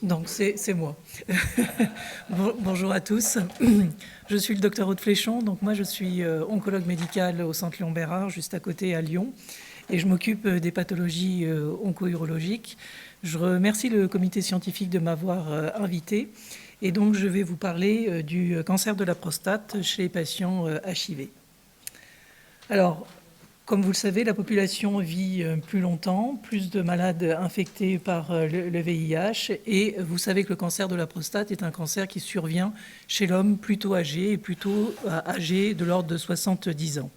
Donc c'est moi. Bonjour à tous. Je suis le docteur Aude Fléchon. Donc moi je suis oncologue médical au centre Léon Bérard, juste à côté à Lyon, et je m'occupe des pathologies onco-urologiques. Je remercie le comité scientifique de m'avoir invité, et donc je vais vous parler du cancer de la prostate chez les patients HIV. Alors, comme vous le savez, la population vit plus longtemps, plus de malades infectés par le VIH, et vous savez que le cancer de la prostate est un cancer qui survient chez l'homme plutôt âgé, et plutôt âgé de l'ordre de 70 ans.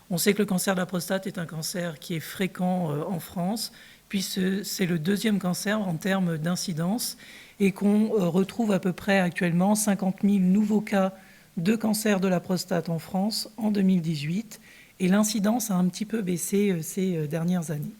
On sait que le cancer de la prostate est un cancer qui est fréquent en France, puis c'est le deuxième cancer en termes d'incidence, et qu'on retrouve à peu près actuellement 50 000 nouveaux cas de cancer de la prostate en France en 2018, et l'incidence a un petit peu baissé ces dernières années.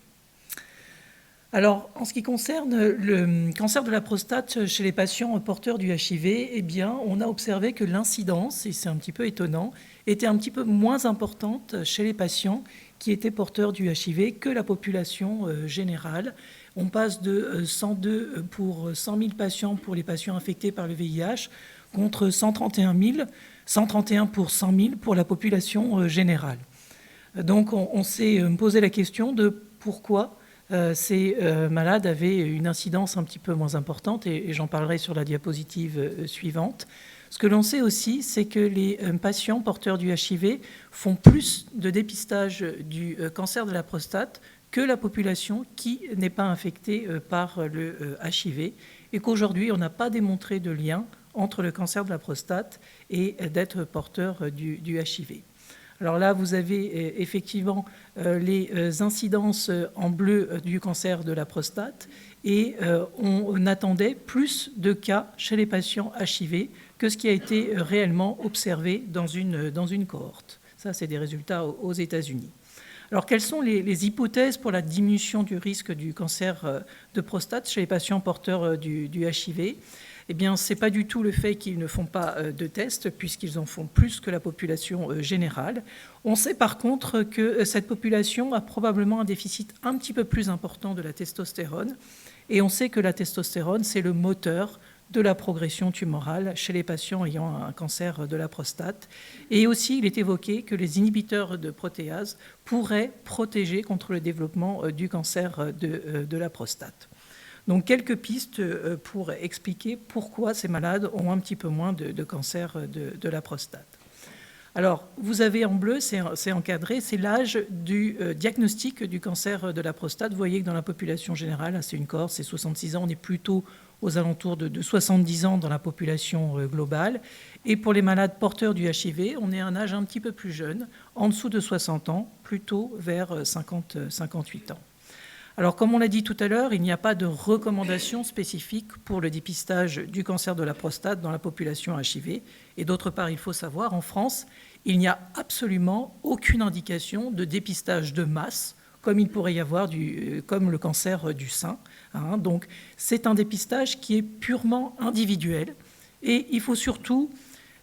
Alors, en ce qui concerne le cancer de la prostate chez les patients porteurs du HIV, eh bien, on a observé que l'incidence, et c'est un petit peu étonnant, était un petit peu moins importante chez les patients qui étaient porteurs du HIV que la population générale. On passe de 102 pour 100 000 patients pour les patients infectés par le VIH contre 131 pour 100 000 pour la population générale. Donc on s'est posé la question de pourquoi ces malades avaient une incidence un petit peu moins importante, et j'en parlerai sur la diapositive suivante. Ce que l'on sait aussi, c'est que les patients porteurs du HIV font plus de dépistage du cancer de la prostate que la population qui n'est pas infectée par le HIV, et qu'aujourd'hui on n'a pas démontré de lien entre le cancer de la prostate et d'être porteur du HIV. Alors là, vous avez effectivement les incidences en bleu du cancer de la prostate, et on attendait plus de cas chez les patients HIV que ce qui a été réellement observé dans une cohorte. Ça, c'est des résultats aux États-Unis. Alors, quelles sont les hypothèses pour la diminution du risque du cancer de prostate chez les patients porteurs du HIV ? Eh bien, ce n'est pas du tout le fait qu'ils ne font pas de tests, puisqu'ils en font plus que la population générale. On sait par contre que cette population a probablement un déficit un petit peu plus important de la testostérone, et on sait que la testostérone, c'est le moteur de la progression tumorale chez les patients ayant un cancer de la prostate. Et aussi, il est évoqué que les inhibiteurs de protéase pourraient protéger contre le développement du cancer de la prostate. Donc quelques pistes pour expliquer pourquoi ces malades ont un petit peu moins de cancer de la prostate. Alors, vous avez en bleu, c'est encadré, c'est l'âge du diagnostic du cancer de la prostate. Vous voyez que dans la population générale, c'est une cohorte, c'est 66 ans, on est plutôt aux alentours de 70 ans dans la population globale. Et pour les malades porteurs du HIV, on est à un âge un petit peu plus jeune, en dessous de 60 ans, plutôt vers 50-58 ans. Alors, comme on l'a dit tout à l'heure, il n'y a pas de recommandation spécifique pour le dépistage du cancer de la prostate dans la population HIV. Et d'autre part, il faut savoir, en France, il n'y a absolument aucune indication de dépistage de masse, comme il pourrait y avoir comme le cancer du sein. Donc, c'est un dépistage qui est purement individuel. Et il faut surtout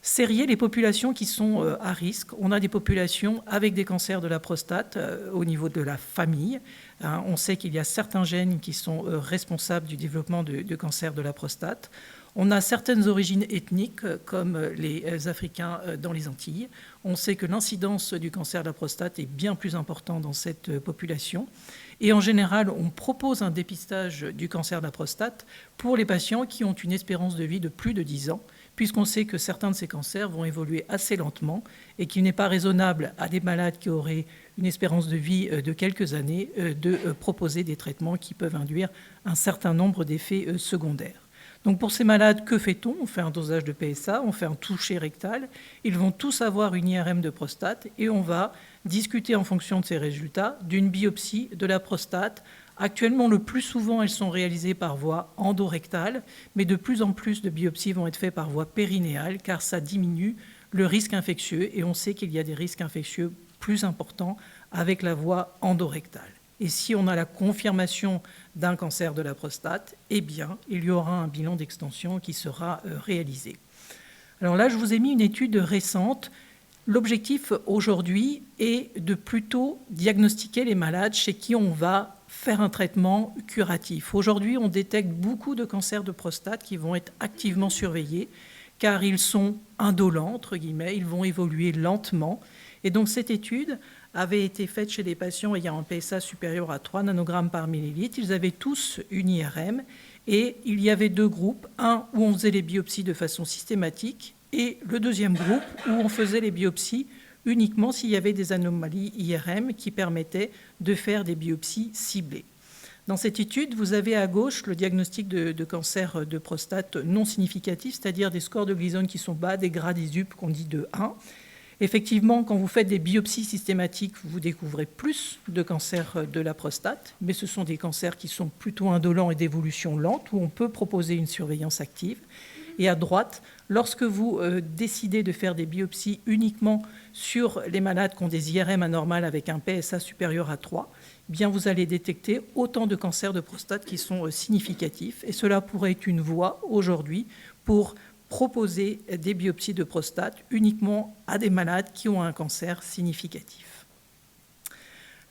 sérier les populations qui sont à risque. On a des populations avec des cancers de la prostate au niveau de la famille. On sait qu'il y a certains gènes qui sont responsables du développement de cancer de la prostate. On a certaines origines ethniques, comme les Africains dans les Antilles. On sait que l'incidence du cancer de la prostate est bien plus importante dans cette population. Et en général, on propose un dépistage du cancer de la prostate pour les patients qui ont une espérance de vie de plus de 10 ans, puisqu'on sait que certains de ces cancers vont évoluer assez lentement et qu'il n'est pas raisonnable à des malades qui auraient une espérance de vie de quelques années de proposer des traitements qui peuvent induire un certain nombre d'effets secondaires. Donc pour ces malades, que fait-on ? On fait un dosage de PSA, on fait un toucher rectal, ils vont tous avoir une IRM de prostate et on va discuter en fonction de ces résultats d'une biopsie de la prostate. Actuellement, le plus souvent, elles sont réalisées par voie endorectale, mais de plus en plus de biopsies vont être faites par voie périnéale, car ça diminue le risque infectieux, et on sait qu'il y a des risques infectieux plus importants avec la voie endorectale. Et si on a la confirmation d'un cancer de la prostate, eh bien, il y aura un bilan d'extension qui sera réalisé. Alors là, je vous ai mis une étude récente. L'objectif aujourd'hui est de plutôt diagnostiquer les malades chez qui on va faire un traitement curatif. Aujourd'hui, on détecte beaucoup de cancers de prostate qui vont être activement surveillés car ils sont indolents, entre guillemets, ils vont évoluer lentement. Et donc cette étude avait été faite chez des patients ayant un PSA supérieur à 3 nanogrammes par millilitre. Ils avaient tous une IRM et il y avait deux groupes, un où on faisait les biopsies de façon systématique et le deuxième groupe où on faisait les biopsies uniquement s'il y avait des anomalies IRM qui permettaient de faire des biopsies ciblées. Dans cette étude, vous avez à gauche le diagnostic de cancer de prostate non significatif, c'est-à-dire des scores de Gleason qui sont bas, des grades ISUP qu'on dit de 1. Effectivement, quand vous faites des biopsies systématiques, vous découvrez plus de cancers de la prostate, mais ce sont des cancers qui sont plutôt indolents et d'évolution lente, où on peut proposer une surveillance active. Et à droite, lorsque vous décidez de faire des biopsies uniquement sur les malades qui ont des IRM anormales avec un PSA supérieur à 3, eh bien vous allez détecter autant de cancers de prostate qui sont significatifs. Et cela pourrait être une voie aujourd'hui pour proposer des biopsies de prostate uniquement à des malades qui ont un cancer significatif.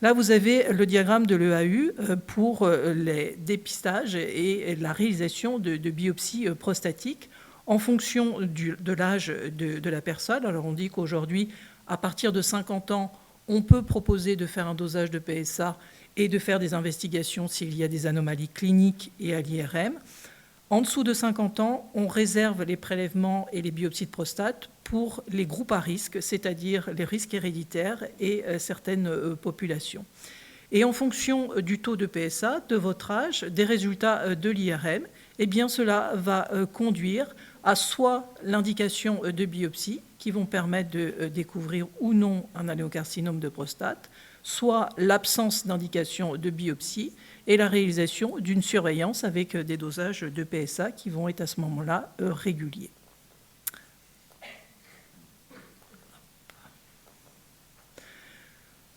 Là, vous avez le diagramme de l'EAU pour les dépistages et la réalisation de biopsies prostatiques en fonction de l'âge de la personne. Alors, on dit qu'aujourd'hui, à partir de 50 ans, on peut proposer de faire un dosage de PSA et de faire des investigations s'il y a des anomalies cliniques et à l'IRM. En dessous de 50 ans, on réserve les prélèvements et les biopsies de prostate pour les groupes à risque, c'est-à-dire les risques héréditaires et certaines populations. Et en fonction du taux de PSA, de votre âge, des résultats de l'IRM, eh bien cela va conduire à soit l'indication de biopsie qui vont permettre de découvrir ou non un adénocarcinome de prostate, soit l'absence d'indication de biopsie et la réalisation d'une surveillance avec des dosages de PSA qui vont être à ce moment-là réguliers.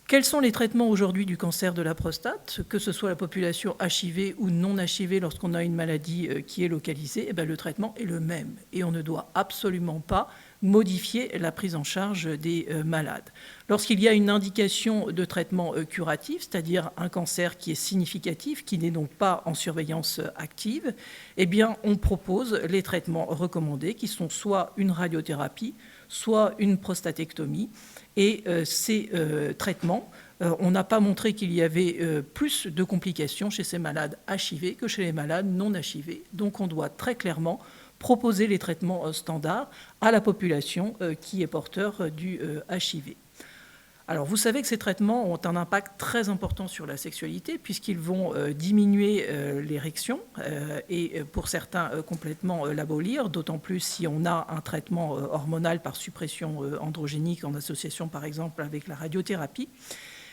Quels sont les traitements aujourd'hui du cancer de la prostate? Que ce soit la population HIV ou non HIV, lorsqu'on a une maladie qui est localisée, eh bien, le traitement est le même. Et on ne doit absolument pas modifier la prise en charge des malades. Lorsqu'il y a une indication de traitement curatif, c'est-à-dire un cancer qui est significatif, qui n'est donc pas en surveillance active, eh bien, on propose les traitements recommandés, qui sont soit une radiothérapie, soit une prostatectomie. Et ces traitements, on n'a pas montré qu'il y avait plus de complications chez ces malades HIV que chez les malades non HIV. Donc on doit très clairement proposer les traitements standards à la population qui est porteur du HIV. Alors vous savez que ces traitements ont un impact très important sur la sexualité puisqu'ils vont diminuer l'érection et pour certains complètement l'abolir, d'autant plus si on a un traitement hormonal par suppression androgénique en association par exemple avec la radiothérapie.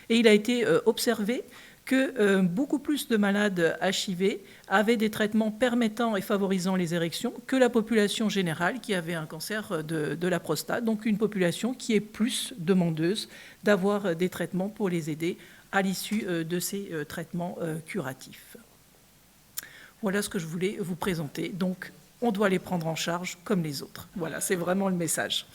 Et il a été observé que beaucoup plus de malades HIV avaient des traitements permettant et favorisant les érections que la population générale qui avait un cancer de la prostate, donc une population qui est plus demandeuse d'avoir des traitements pour les aider à l'issue de ces traitements curatifs. Voilà ce que je voulais vous présenter. Donc, on doit les prendre en charge comme les autres. Voilà, c'est vraiment le message.